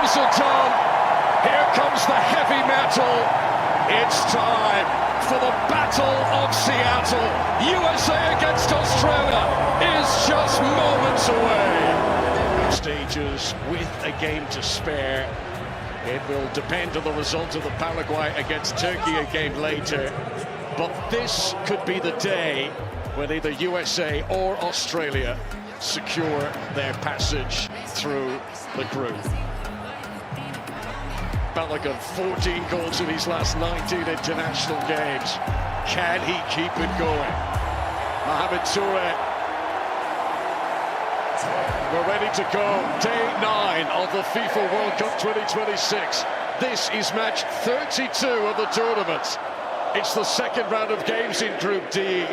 jobs are done. Here comes the heavy metal. It's time for the Battle of Seattle. USA against Australia is just moments away. Stages with a game to spare. It will depend on the result of the Paraguay against Turkey a game later. But this could be the day when either USA or Australia secure their passage through the group. Balogun, 14 goals in his last 19 international games. Can he keep it going? Mohamed Toure. We're ready to go. Day 9 of the FIFA World Cup 2026. This is match 32 of the tournament. It's the second round of games in Group D.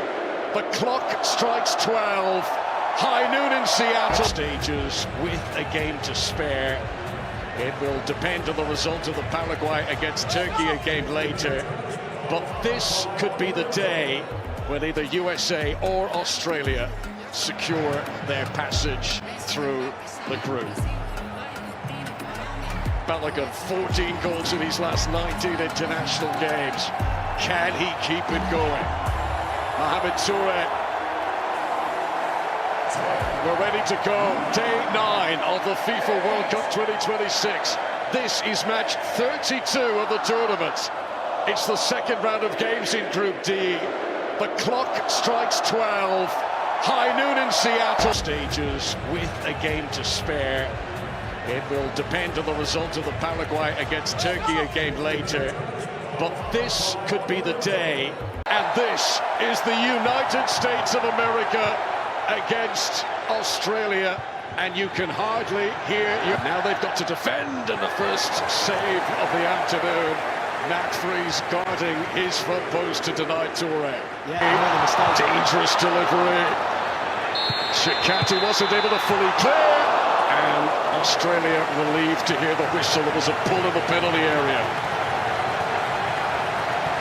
The clock strikes 12. High noon in Seattle. Stages with a game to spare. It will depend on the result of the Paraguay against Turkey a game later. But this could be the day when either USA or Australia secure their passage through the group. Balogun, 14 goals in his last 19 international games. Can he keep it going? Mohamed Toure. We're ready to go. Day 9 of the FIFA World Cup 2026. This is match 32 of the tournament. It's the second round of games in Group D. The clock strikes 12. High noon in Seattle. Stages with a game to spare. It will depend on the result of the Paraguay against Turkey a game later. But this could be the day. And this is the United States of America against Australia. And you can hardly hear you. Now they've got to defend, and the first save of the afternoon. Matt Freese guarding his front post to deny Toure. Yeah, dangerous delivery. Shikati wasn't able to fully clear. And Australia relieved to hear the whistle. There was a pull in the penalty area.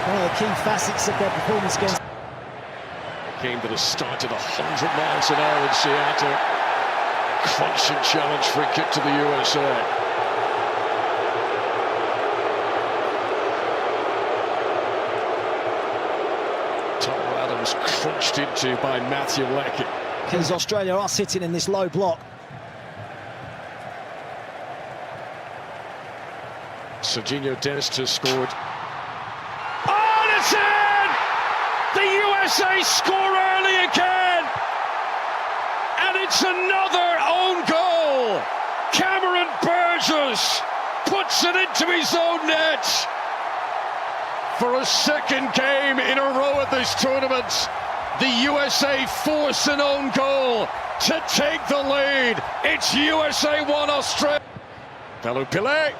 One of the key facets of their performance against A game that has started 100 miles an hour in Seattle. Crunching challenge, free kick to the USA. Nadims crunched into by Matthew Leckie. because Australia are sitting in this low block. Serginho Dest has scored. Oh, and it's in! The USA score early again! And it's another own goal! Cameron Burgess puts it into his own net! For a second game in a row at this tournament, the USA force an own goal to take the lead. It's USA 1, Australia. Pelupile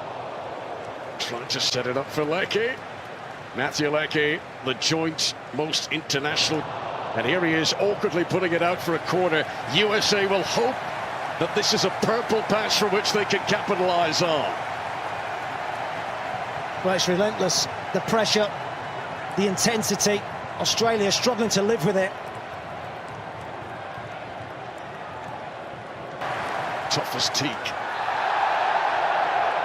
trying to set it up for Leckie. Matthew Leckie, the joint most international. And here he is, awkwardly putting it out for a corner. USA will hope that this is a purple patch from which they can capitalise on. Well, it's relentless. The pressure, the intensity. Australia struggling to live with it. Tough as teak.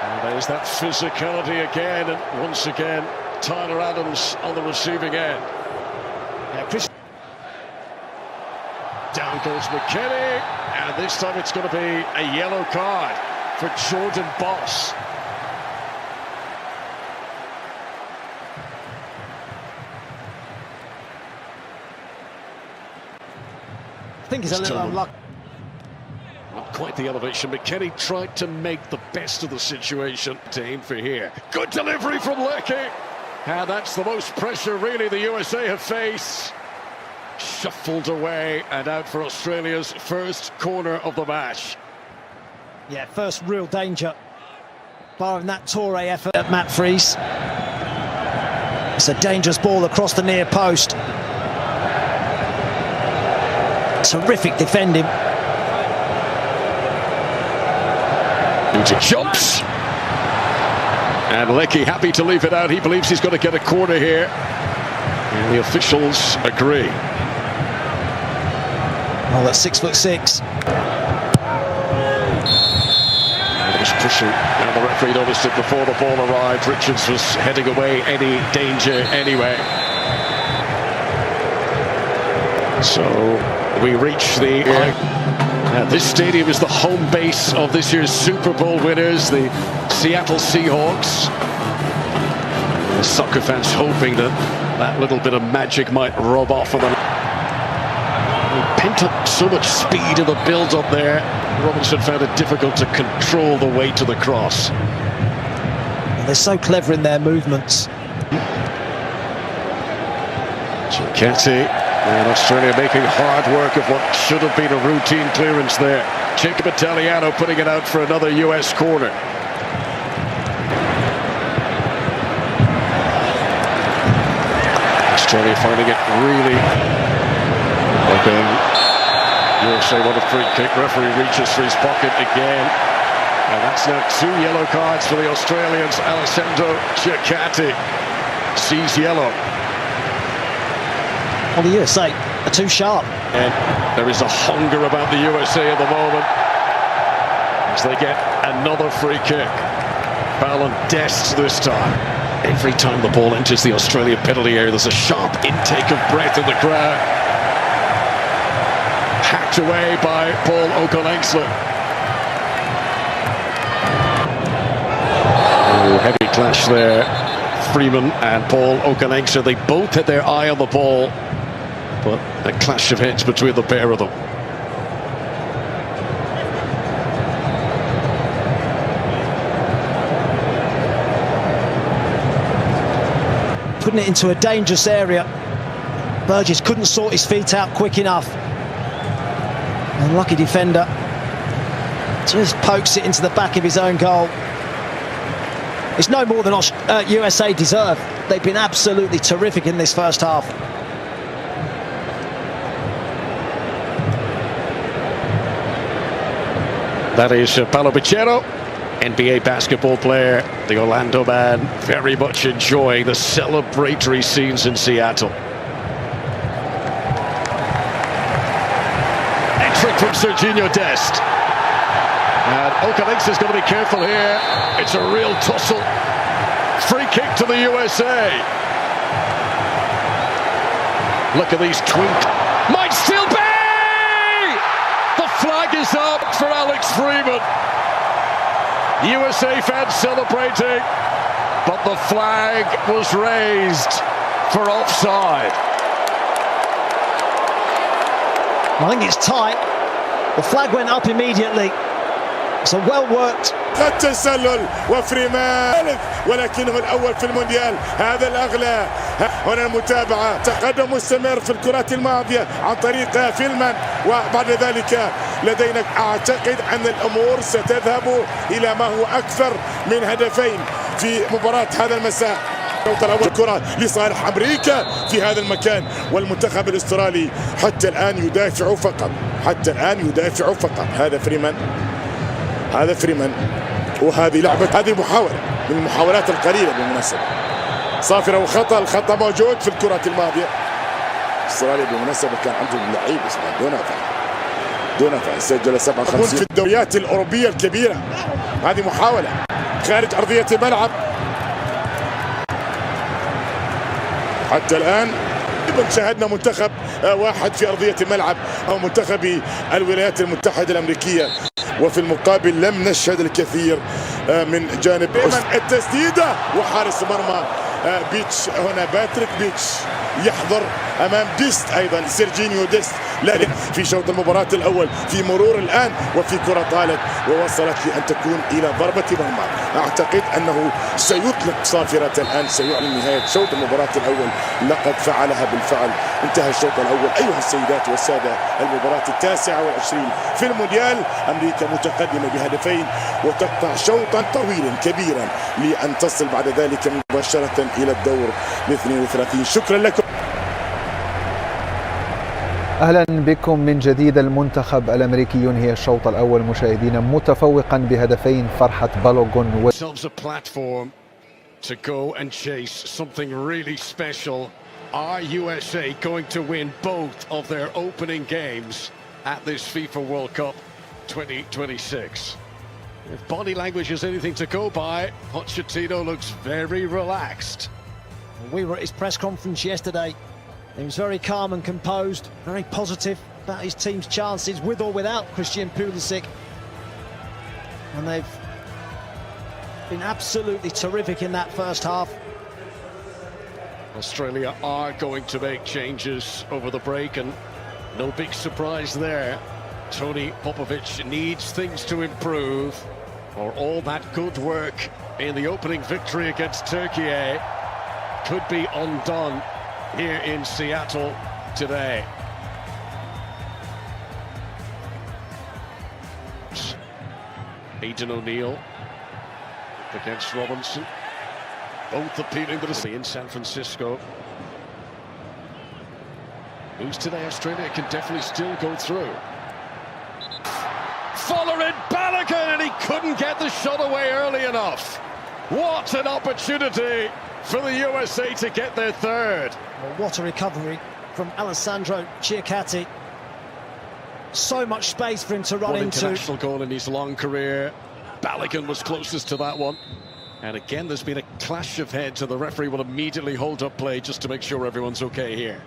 And there's that physicality again, and once again, Tyler Adams on the receiving end. Yeah, Chris. Down goes McKennie, and this time it's going to be a yellow card for Jordan Boss. I think he's a little unlucky. Not quite the elevation. McKennie tried to make the best of the situation. To aim for here. Good delivery from Leckie. And that's the most pressure really the USA have faced. Shuffled away and out for Australia's first corner of the match. Yeah, first real danger. Barring that Toure effort at Matt Freese. It's a dangerous ball across the near post. Terrific defending. Into jumps. And Leckie happy to leave it out. He believes he's going to get a corner here. And the officials agree. Oh, that's 6'6". It was official, and the referee noticed it before the ball arrived. Richards was heading away any danger anyway. So we reach the... this stadium is the home base of this year's Super Bowl winners, the Seattle Seahawks. The soccer fans hoping that that little bit of magic might rub off of them. Pent up so much speed in the build-up there. Robinson found it difficult to control the weight of the cross. They're so clever in their movements. Giacchetti and Australia making hard work of what should have been a routine clearance there. Jacob Italiano putting it out for another US corner. Australia finding it really open. USA want a free kick. Referee reaches for his pocket again. And that's now 2 yellow cards for the Australians. Alessandro Giacchetti sees yellow. Well, the USA are too sharp. And there is a hunger about the USA at the moment as they get another free kick. Ballon d'Est this time. Every time the ball enters the Australian penalty area, there's a sharp intake of breath in the crowd. Hacked away by Paul Okonengsler. Oh, heavy clash there. Freeman and Paul Okonengsler, they both had their eye on the ball, but a clash of heads between the pair of them. Putting it into a dangerous area. Burgess couldn't sort his feet out quick enough. Unlucky defender. Just pokes it into the back of his own goal. It's no more than USA deserve. They've been absolutely terrific in this first half. That is Paulo Bichero, NBA basketball player, the Orlando man, very much enjoying the celebratory scenes in Seattle. A trick from Serginho Dest. And Okonengsler is going to be careful here. It's a real tussle. Free kick to the USA. Look at these tweaks. Might still be! The flag is up for Alex Freeman. USA fans celebrating, but the flag was raised for offside. I think it's tight. The flag went up immediately. So well worked. التسلل وفريمان ولكنه الأول في المونديال. هذا الأغلى. هنا المتابعة. تقدم مستمر في الكرات الماضية عن طريق فيلمان، وبعد ذلك لدينا أعتقد أن الأمور ستذهب إلى ما هو أكثر من هدفين في مباراة هذا المساء. الكرة لصالح أمريكا في هذا المكان، والمنتخب الأسترالي حتى الآن يدافع فقط. حتى الآن يدافع فقط. هذا فريمان. هذا فريمان، وهذه لعبة، هذه محاولة من المحاولات القليلة بالمناسبة. صافرة وخطأ، الخطأ موجود في الكرات الماضية. استراليا بالمناسبة كان عندهم لعيب اسمه دونافا سجل 57 في الدوريات الأوروبية الكبيرة. هذه محاولة خارج أرضية الملعب. حتى الآن شاهدنا منتخب واحد في أرضية الملعب أو منتخب الولايات المتحدة الأمريكية، وفي المقابل لم نشهد الكثير من جانب التسديدة وحارس مرمى بيتش. هنا باتريك بيتش يحضر أمام ديست، أيضا سيرجينيو ديست، لكن في شوط المباراة الأول في مرور الآن وفي كرة طالت ووصلت لأن تكون إلى ضربة مرمى. أعتقد أنه سيطلق صافرة الآن، سيعلن نهاية شوط المباراة الأول. لقد فعلها بالفعل. انتهى الشوط الأول أيها السيدات والسادة. المباراة 29 في المونديال. أمريكا متقدمة بهدفين وتقطع شوطا طويلا كبيرا لأن تصل بعد ذلك مباشرة إلى الدور 32. شكرا لكم. أهلا بكم من جديد. المنتخب الأمريكي ينهي الشوط الأول مشاهدينا متفوقا بهدفين. فرحة بالوغون to go and chase something really special. Are USA going to win both of their opening games at this FIFA World Cup 2026? If body language is anything to go by, Pochettino looks very relaxed. We were at his press conference yesterday. He was very calm and composed, very positive about his team's chances with or without Christian Pulisic. And they've been absolutely terrific in that first half. Australia are going to make changes over the break, and no big surprise there. Tony Popovic needs things to improve, or all that good work in the opening victory against Turkey could be undone here in Seattle today. Aidan O'Neill against Robinson. Both appealing to the sea in San Francisco. Moves today, Australia can definitely still go through. Following Balogun, and he couldn't get the shot away early enough. What an opportunity for the USA to get their third. Well, what a recovery from Alessandro Chiacati. So much space for him to run into. International goal in his long career. Balogun was closest to that one. And again, there's been a clash of heads, and the referee will immediately hold up play just to make sure everyone's okay here.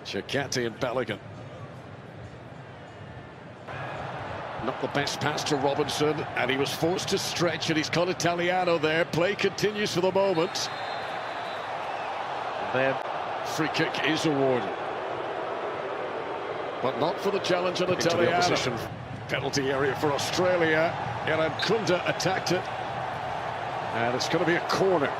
Chiacati and Balogun. Not the best pass to Robinson, and he was forced to stretch, and he's caught Italiano there. Play continues for the moment. And then free kick is awarded. But not for the challenge on Italiano. Penalty area for Australia. Kunda attacked it. And it's going to be a corner.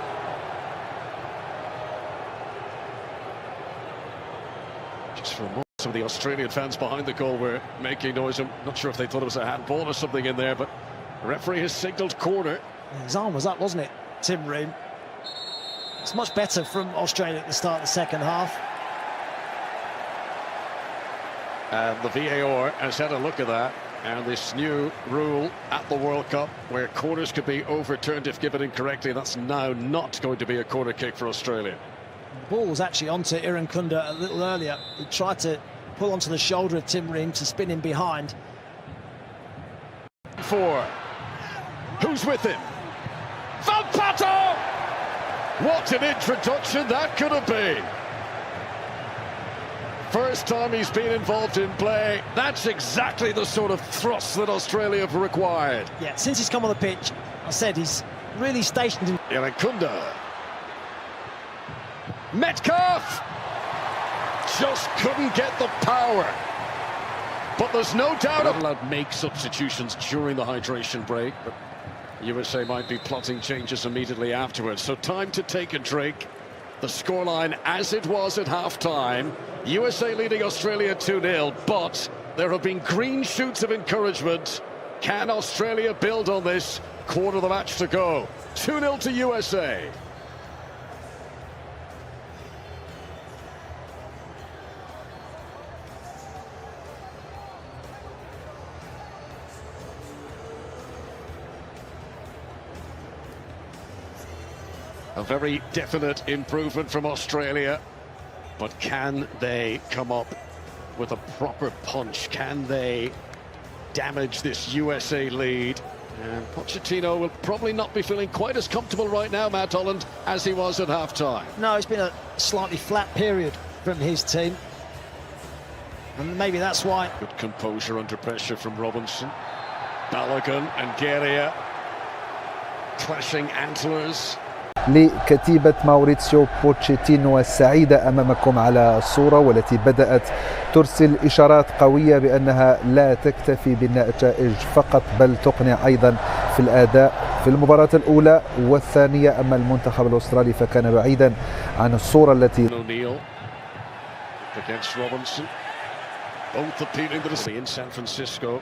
Just for a moment, some of the Australian fans behind the goal were making noise. I'm not sure if they thought it was a handball or something in there, but the referee has signalled corner. His arm was up, wasn't it, Tim Ream? It's much better from Australia at the start of the second half. And the VAR has had a look at that. And this new rule at the World Cup, where corners could be overturned if given incorrectly, that's now not going to be a corner kick for Australia. The ball was actually onto Kunda a little earlier. He tried to pull onto the shoulder of Tim Ream to spin him behind. Who's with him? Van Pato! What an introduction that could have been. First time he's been involved in play. That's exactly the sort of thrust that Australia have required. Yeah, since he's come on the pitch, I said he's really stationed in. Kunda. Metcalf! Just couldn't get the power. But there's no doubt not allowed to make substitutions during the hydration break, but USA might be plotting changes immediately afterwards. So time to take a drink. The scoreline as it was at half-time. USA leading Australia 2-0, but there have been green shoots of encouragement. Can Australia build on this? Quarter of the match to go. 2-0 to USA. A very definite improvement from Australia. But can they come up with a proper punch? Can they damage this USA lead? And Pochettino will probably not be feeling quite as comfortable right now, Matt Holland, as he was at half-time. No, it's been a slightly flat period from his team. And maybe that's why. Good composure under pressure from Robinson. Balogun and Guerra clashing antlers. لكتيبة ماوريتسيو بوتشيتينو السعيدة أمامكم على الصورة، والتي بدأت ترسل إشارات قوية بأنها لا تكتفي بالنتائج فقط بل تقنع أيضا في الأداء في المباراة الأولى والثانية. أما المنتخب الأسترالي فكان بعيدا عن الصورة التي against Robinson. Both appealing to the sea in San Francisco.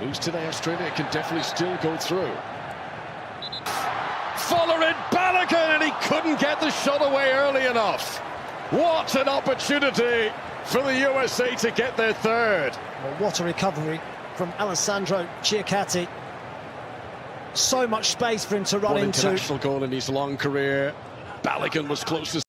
Moves today, Australia can definitely still go through. Following Balogun, and he couldn't get the shot away early enough. What an opportunity for the USA to get their third. Well, what a recovery from Alessandro Chiacati. So much space for him to run into. International goal in his long career. Balogun was closest.